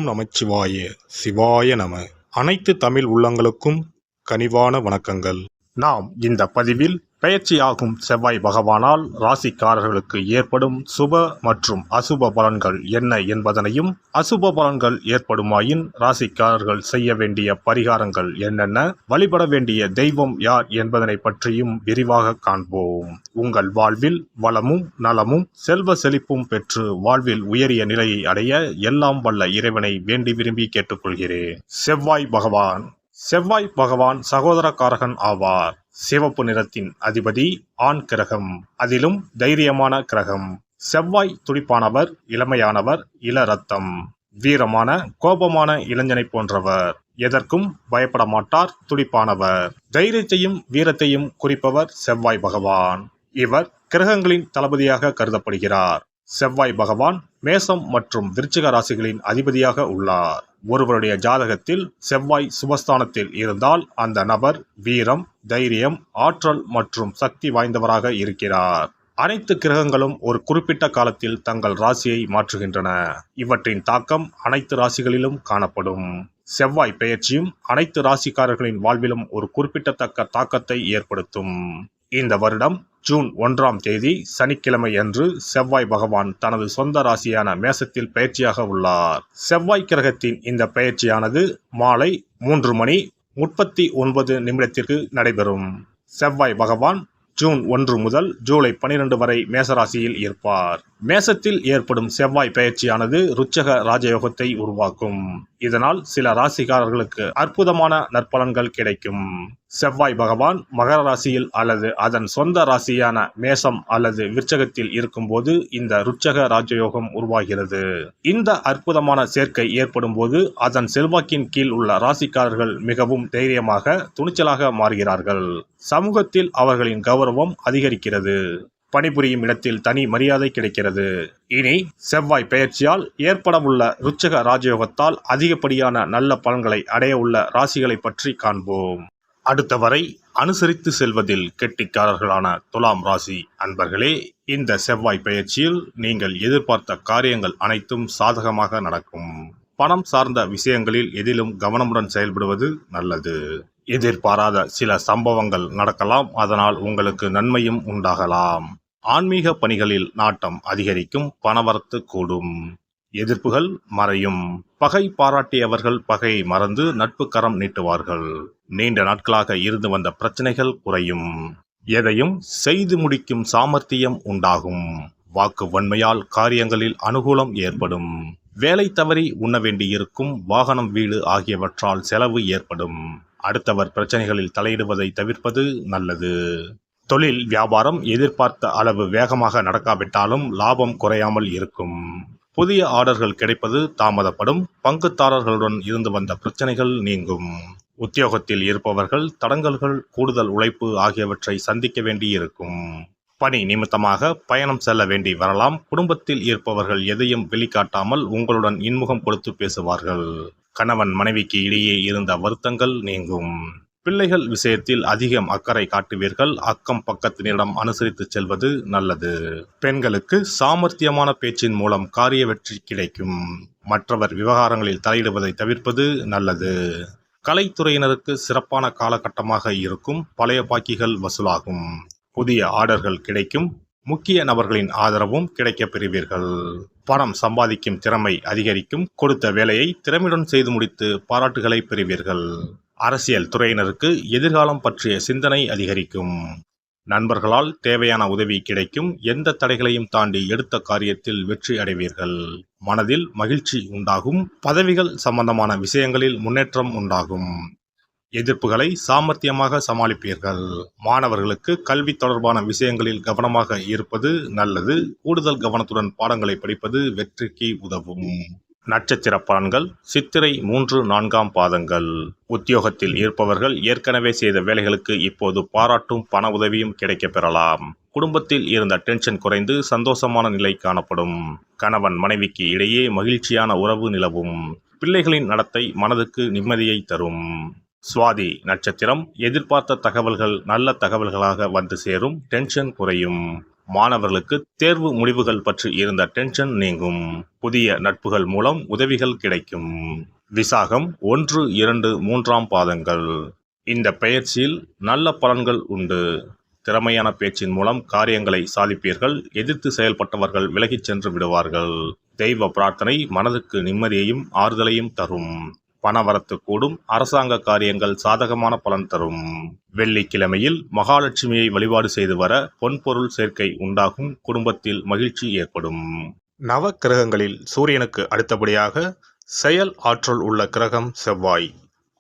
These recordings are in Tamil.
நமச்சிவாய சிவாய நம. அனைத்து தமிழ் உள்ளங்களுக்கும் கனிவான வணக்கங்கள். நாம் இந்த பதிவில் பெயர்ச்சியாகும் செவ்வாய் பகவானால் ராசிக்காரர்களுக்கு ஏற்படும் சுப மற்றும் அசுப பலன்கள் என்ன என்பதனையும், அசுப பலன்கள் ஏற்படுமாயின் ராசிக்காரர்கள் செய்ய வேண்டிய பரிகாரங்கள் என்னென்ன, வழிபட வேண்டிய தெய்வம் யார் என்பதனை பற்றியும் விரிவாக காண்போம். உங்கள் வாழ்வில் வளமும் நலமும் செல்வ செழிப்பும் பெற்று வாழ்வில் உயரிய நிலையை அடைய எல்லாம் வல்ல இறைவனை வேண்டி விரும்பி கேட்டுக்கொள்கிறேன். செவ்வாய் பகவான் சகோதரக்காரகன் ஆவார். சிவப்பு நிறத்தின் அதிபதி, ஆண் கிரகம், அதிலும் தைரியமான கிரகம். செவ்வாய் துடிப்பானவர், இளமையானவர், இள ரத்தம், வீரமான கோபமான இளைஞனை போன்றவர். எதற்கும் பயப்பட மாட்டார், துடிப்பானவர். தைரியத்தையும் வீரத்தையும் குறிப்பவர் செவ்வாய் பகவான். இவர் கிரகங்களின் தளபதியாக கருதப்படுகிறார். செவ்வாய் பகவான் மேசம் மற்றும் விருச்சிக ராசிகளின் அதிபதியாக உள்ளார். ஒருவருடைய ஜாதகத்தில் செவ்வாய் சுபஸ்தானத்தில் இருந்தால் அந்த நபர் வீரம், தைரியம், ஆற்றல் மற்றும் சக்தி வாய்ந்தவராக இருக்கிறார். அனைத்து கிரகங்களும் ஒரு குறிப்பிட்ட காலத்தில் தங்கள் ராசியை மாற்றுகின்றன. இவற்றின் தாக்கம் அனைத்து ராசிகளிலும் காணப்படும். செவ்வாய் பெயர்ச்சியும் அனைத்து ராசிக்காரர்களின் வாழ்விலும் ஒரு குறிப்பிடத்தக்க தாக்கத்தை ஏற்படுத்தும். இந்த வருடம் ஜூன் 1ஆம் தேதி சனிக்கிழமை அன்று செவ்வாய் பகவான் தனது சொந்த ராசியான மேசத்தில் பயிற்சியாக உள்ளார். செவ்வாய் கிரகத்தின் இந்த பயிற்சியானது மாலை 3:39 நடைபெறும். செவ்வாய் பகவான் ஜூன் 1 முதல் ஜூலை 12 வரை மேசராசியில் இருப்பார். மேசத்தில் ஏற்படும் செவ்வாய் பெயர்ச்சியானது ருச்சக ராஜயோகத்தை உருவாக்கும். இதனால் சில ராசிக்காரர்களுக்கு அற்புதமான நற்பலன்கள் கிடைக்கும். செவ்வாய் பகவான் மகர ராசியில் அல்லது அதன் சொந்த ராசியான மேசம் அல்லது விருச்சகத்தில் இருக்கும்போது இந்த ருச்சக ராஜயோகம் உருவாகிறது. இந்த அற்புதமான சேர்க்கை ஏற்படும் போது அதன் செல்வாக்கின் கீழ் உள்ள ராசிக்காரர்கள் மிகவும் தைரியமாக, துணிச்சலாக மாறுகிறார்கள். சமூகத்தில் அவர்களின் கௌரவம் அதிகரிக்கிறது. பணிபுரியும் இடத்தில் தனி மரியாதை கிடைக்கிறது. இனி செவ்வாய் பெயர்ச்சியால் ஏற்படவுள்ள ருச்சக ராஜயோகத்தால் அதிகப்படியான நல்ல பலன்களை அடைய உள்ள ராசிகளை பற்றி காண்போம். அடுத்தவரை அனுசரித்து செல்வதில் கெட்டிக்காரர்களான துலாம் ராசி அன்பர்களே, இந்த செவ்வாய் பெயர்ச்சியில் நீங்கள் எதிர்பார்த்த காரியங்கள் அனைத்தும் சாதகமாக நடக்கும். பணம் சார்ந்த விஷயங்களில் எதிலும் கவனமுடன் செயல்படுவது நல்லது. எதிர்பாராத சில சம்பவங்கள் நடக்கலாம், அதனால் உங்களுக்கு நன்மையும் உண்டாகலாம். ஆன்மீக பணிகளில் நாட்டம் அதிகரிக்கும், பணவரத்து கூடும், எதிர்ப்புகள் மறையும். பகை பாராட்டியவர்கள் பகையை மறந்து நட்பு கரம் நீட்டுவார்கள். நீண்ட நாட்களாக இருந்து வந்த பிரச்சனைகள் குறையும். எதையும் செய்து முடிக்கும் சாமர்த்தியம் உண்டாகும். வாக்கு வன்மையால் காரியங்களில் அனுகூலம் ஏற்படும். வேலை தவறி உண்ண வேண்டியிருக்கும், வாகனம், வீடு ஆகியவற்றால் செலவு ஏற்படும். அடுத்தவர் பிரச்சனைகளில் தலையிடுவதை தவிர்ப்பது நல்லது. தொழில் வியாபாரம் எதிர்பார்த்த அளவு வேகமாக நடக்காவிட்டாலும் லாபம் குறையாமல் இருக்கும். புதிய ஆர்டர்கள் கிடைப்பது தாமதப்படும். பங்குதாரர்களுடன் இருந்து வந்த பிரச்சனைகள் நீங்கும். உத்தியோகத்தில் இருப்பவர்கள் தடங்கல்கள், கூடுதல் உழைப்பு ஆகியவற்றை சந்திக்க வேண்டியிருக்கும். பணி நிமித்தமாக பயணம் செல்ல வேண்டி வரலாம். குடும்பத்தில் இருப்பவர்கள் எதையும் வெளிக்காட்டாமல் உங்களுடன் இன்முகம் கொடுத்து பேசுவார்கள். கணவன் மனைவிக்கு இடையே இருந்த வருத்தங்கள் நீங்கும். பிள்ளைகள் விஷயத்தில் அதிகம் அக்கறை காட்டுவீர்கள். அக்கம் பக்கத்தினரிடம் அனுசரித்து செல்வது நல்லது. பெண்களுக்கு சாமர்த்தியமான பேச்சின் மூலம் காரிய வெற்றி கிடைக்கும். மற்றவர் விவகாரங்களில் தலையிடுவதை தவிர்ப்பது நல்லது. கலைத்துறையினருக்கு சிறப்பான காலகட்டமாக இருக்கும். பழைய பாக்கிகள் வசூலாகும். புதிய ஆர்டர்கள் கிடைக்கும். முக்கிய நபர்களின் ஆதரவும் கிடைக்கப் பெறுவீர்கள். பணம் சம்பாதிக்கும் திறமை அதிகரிக்கும். கொடுத்த வேலையை திறமையுடன் செய்து முடித்து பாராட்டுகளை பெறுவீர்கள். அரசியல் துறையினருக்கு எதிர்காலம் பற்றிய சிந்தனை அதிகரிக்கும். நண்பர்களால் தேவையான உதவி கிடைக்கும். எந்த தடைகளையும் தாண்டி எடுத்த காரியத்தில் வெற்றி அடைவீர்கள். மனதில் மகிழ்ச்சி உண்டாகும். பதவிகள் சம்பந்தமான விஷயங்களில் முன்னேற்றம் உண்டாகும். எதிர்ப்புகளை சாமர்த்தியமாக சமாளிப்பீர்கள். மாணவர்களுக்கு கல்வி தொடர்பான விஷயங்களில் கவனமாக இருப்பது நல்லது. கூடுதல் கவனத்துடன் பாடங்களை படிப்பது வெற்றிக்கு உதவும். நட்சத்திர பலன்கள். சித்திரை 3, 4ஆம் பாதங்கள். உத்தியோகத்தில் இருப்பவர்கள் ஏற்கனவே செய்த வேலைகளுக்கு இப்போது பாராட்டும் பண உதவியும் கிடைக்கப் பெறலாம். குடும்பத்தில் இருந்த டென்ஷன் குறைந்து சந்தோஷமான நிலை காணப்படும். கணவன் மனைவிக்கு இடையே மகிழ்ச்சியான உறவு நிலவும். பிள்ளைகளின் நடத்தை மனதுக்கு நிம்மதியை தரும். சுவாதி நட்சத்திரம். எதிர்பார்த்த தகவல்கள் நல்ல தகவல்களாக வந்து சேரும். டென்ஷன் குறையும். மாணவர்களுக்கு தேர்வு முடிவுகள் பற்றி இருந்த டென்ஷன் நீங்கும். புதிய நட்புகள் மூலம் உதவிகள் கிடைக்கும். விசாகம் 1, 2, 3ஆம் பாதங்கள். இந்த பெயர்ச்சியில் நல்ல பலன்கள் உண்டு. திறமையான பேச்சின் மூலம் காரியங்களை சாதிப்பீர்கள். எதிர்த்து செயல்பட்டவர்கள் விலகிச் சென்று விடுவார்கள். தெய்வ பிரார்த்தனை மனதுக்கு நிம்மதியையும் ஆறுதலையும் தரும். பணவரத்து கூடும். அரசாங்க காரியங்கள் சாதகமான பலன் தரும். வெள்ளிக்கிழமையில் மகாலட்சுமியை வழிபாடு செய்து வர பொன்பொருள் சேர்க்கை உண்டாகும். குடும்பத்தில் மகிழ்ச்சி ஏற்படும். நவ கிரகங்களில் சூரியனுக்கு அடுத்தபடியாக செயல் ஆற்றல் உள்ள கிரகம் செவ்வாய்.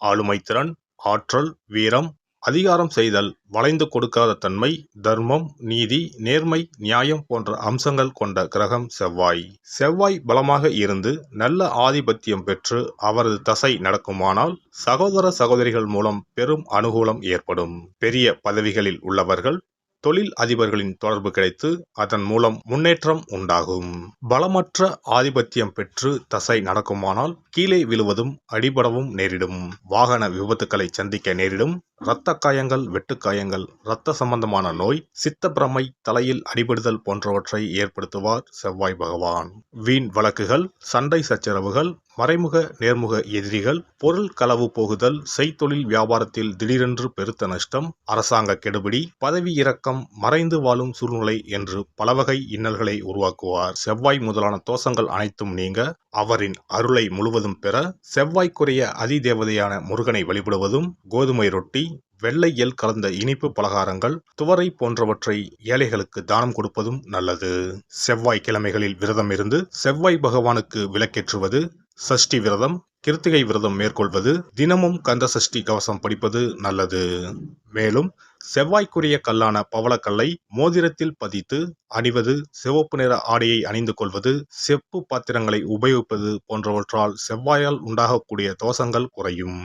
ஆளுமை திறன், ஆற்றல், வீரம், அதிகாரம் செய்தல், வளைந்து கொடுக்காத தன்மை, தர்மம், நீதி, நேர்மை, நியாயம் போன்ற அம்சங்கள் கொண்ட கிரகம் செவ்வாய். செவ்வாய் பலமாக இருந்து நல்ல ஆதிபத்தியம் பெற்று அவரது தசை நடக்குமானால் சகோதர சகோதரிகள் மூலம் பெரும் அனுகூலம் ஏற்படும். பெரிய பதவிகளில் உள்ளவர்கள் தொழில் அதிபர்களின் தொடர்பு கிடைத்து அதன் மூலம் முன்னேற்றம் உண்டாகும். பலமற்ற ஆதிபத்தியம் பெற்று தசை நடக்குமானால் கீழே விழுவதும் அடிபடவும் நேரிடும். வாகன விபத்துக்களை சந்திக்க நேரிடும். இரத்த காயங்கள், வெட்டுக்காயங்கள், இரத்த சம்பந்தமான நோய், சித்தப்பிரமை, தலையில் அடிபடுதல் போன்றவற்றை ஏற்படுத்துவார் செவ்வாய் பகவான். வீண் வழக்குகள், சண்டை சச்சரவுகள், மறைமுக நேர்முக எதிரிகள், பொருள் களவு போகுதல், செய்தொழில் வியாபாரத்தில் திடீரென்று பெருத்த நஷ்டம், அரசாங்க கெடுபிடி, பதவி இறக்கம், மறைந்து வாழும் சூழ்நிலை என்று பலவகை இன்னல்களை உருவாக்குவார். செவ்வாய் முதலான தோஷங்கள் அனைத்தும் நீங்க அவரின் அருளை முழுவதும் பெற செவ்வாய்க்குரிய அதிதேவதையான முருகனை வழிபடுவதும், கோதுமை ரொட்டி, வெள்ளை எள் கலந்த இனிப்பு பலகாரங்கள், துவரை போன்றவற்றை ஏழைகளுக்கு தானம் கொடுப்பதும் நல்லது. செவ்வாய் கிழமைகளில் விரதம் இருந்து செவ்வாய் பகவானுக்கு விளக்கேற்றுவது, சஷ்டி விரதம், கிருத்திகை விரதம் மேற்கொள்வது, தினமும் கந்த சஷ்டி கவசம் படிப்பது நல்லது. மேலும் செவ்வாய்க்குரிய கல்லான பவளக்கல்லை மோதிரத்தில் பதித்து அணிவது, சிவப்பு நிற ஆடையை அணிந்து கொள்வது, செப்பு பாத்திரங்களை உபயோகிப்பது போன்றவற்றால் செவ்வாயால் உண்டாகக்கூடிய தோஷங்கள் குறையும்.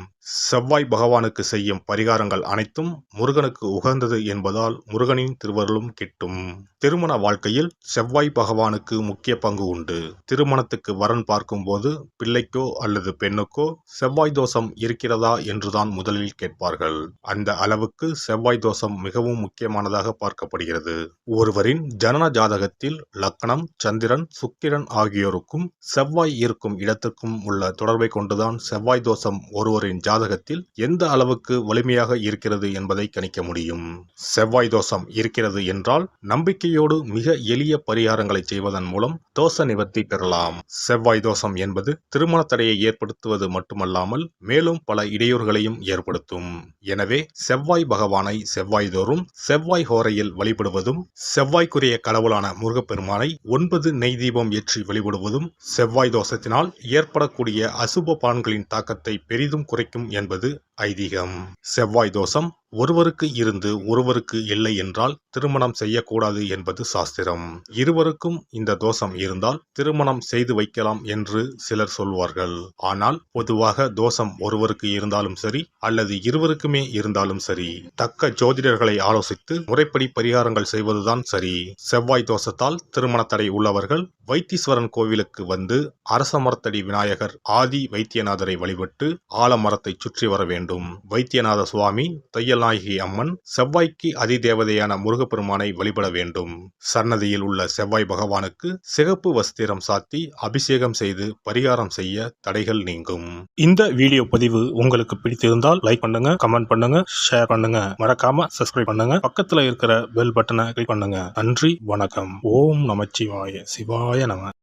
செவ்வாய் பகவானுக்கு செய்யும் பரிகாரங்கள் அனைத்தும் முருகனுக்கு உகந்தது என்பதால் முருகனின் திருவருளும் கிட்டும். திருமண வாழ்க்கையில் செவ்வாய் பகவானுக்கு முக்கிய பங்கு உண்டு. திருமணத்துக்கு வரன் பார்க்கும்போது பிள்ளைக்கோ அல்லது பெண்ணுக்கோ செவ்வாய் தோஷம் இருக்கிறதா என்றுதான் முதலில் கேட்பார்கள். அந்த அளவுக்கு செவ்வாய் தோஷம் மிகவும் முக்கியமானதாக பார்க்கப்படுகிறது. ஒருவரின் ஜனன ஜாதகத்தில் லக்னம், சந்திரன், சுக்கிரன் ஆகியோருக்கும் செவ்வாய் இருக்கும் இடத்துக்கும் உள்ள தொடர்பை கொண்டுதான் செவ்வாய் தோஷம் ஒருவரின் ஜாதகத்தில் எந்த அளவுக்கு வலிமையாக இருக்கிறது என்பதை கணிக்க முடியும். செவ்வாய் தோஷம் இருக்கிறது என்றால் நம்பிக்கையோடு மிக எளிய பரிகாரங்களை செய்வதன் மூலம் தோஷ நிவர்த்தி பெறலாம். செவ்வாய் தோஷம் என்பது திருமண தடையை ஏற்படுத்துவது மட்டுமல்லாமல் மேலும் பல இடையூறுகளையும் ஏற்படுத்தும். எனவே செவ்வாய் பகவானை செவ்வாய் தோறும் செவ்வாய் ஹோரையில் வழிபடுவதும், செவ்வாய்க்குரிய கடவுளான முருகப்பெருமானை 9 நெய் தீபம் ஏற்றி வழிபடுவதும் செவ்வாய் தோஷத்தினால் ஏற்படக்கூடிய அசுப பலன்களின் தாக்கத்தை பெரிதும் குறைக்கும் என்பது ஐதீகம். செவ்வாய் தோஷம் ஒருவருக்கு இருந்து ஒருவருக்கு இல்லை என்றால் திருமணம் செய்யக்கூடாது என்பது சாஸ்திரம். இருவருக்கும் இந்த தோஷம் இருந்தால் திருமணம் செய்து வைக்கலாம் என்று சிலர் சொல்வார்கள். ஆனால் பொதுவாக தோஷம் ஒருவருக்கு இருந்தாலும் சரி அல்லது இருவருக்குமே இருந்தாலும் சரி, தக்க ஜோதிடர்களை ஆலோசித்து முறைப்படி பரிகாரங்கள் செய்வதுதான் சரி. செவ்வாய் தோஷத்தால் திருமண தடை உள்ளவர்கள் வைத்தீஸ்வரன் கோவிலுக்கு வந்து அரசமரத்தடி விநாயகர் ஆதி வைத்தியநாதரை வழிபட்டு ஆலமரத்தை சுற்றி வர வேண்டும். வைத்தியநாத சுவாமி, தையல்நாயகி அம்மன், செவ்வாய்க்கு அதிதேவதையான முருகப்பெருமானை வழிபட வேண்டும். சன்னதியில் உள்ள செவ்வாய் பகவானுக்கு சிகப்பு வஸ்திரம் சாத்தி அபிஷேகம் செய்து பரிகாரம் செய்ய தடைகள் நீங்கும். இந்த வீடியோ பதிவு உங்களுக்கு பிடித்திருந்தால் லைக் பண்ணுங்க, கமெண்ட் பண்ணுங்க, ஷேர் பண்ணுங்க, மறக்காம சப்ஸ்கிரைப் பண்ணுங்க, பக்கத்துல இருக்கிற பெல் பட்டனை கிளிக் பண்ணுங்க. நன்றி, வணக்கம். ஓம் நமச்சிவாய. சிவாய நம.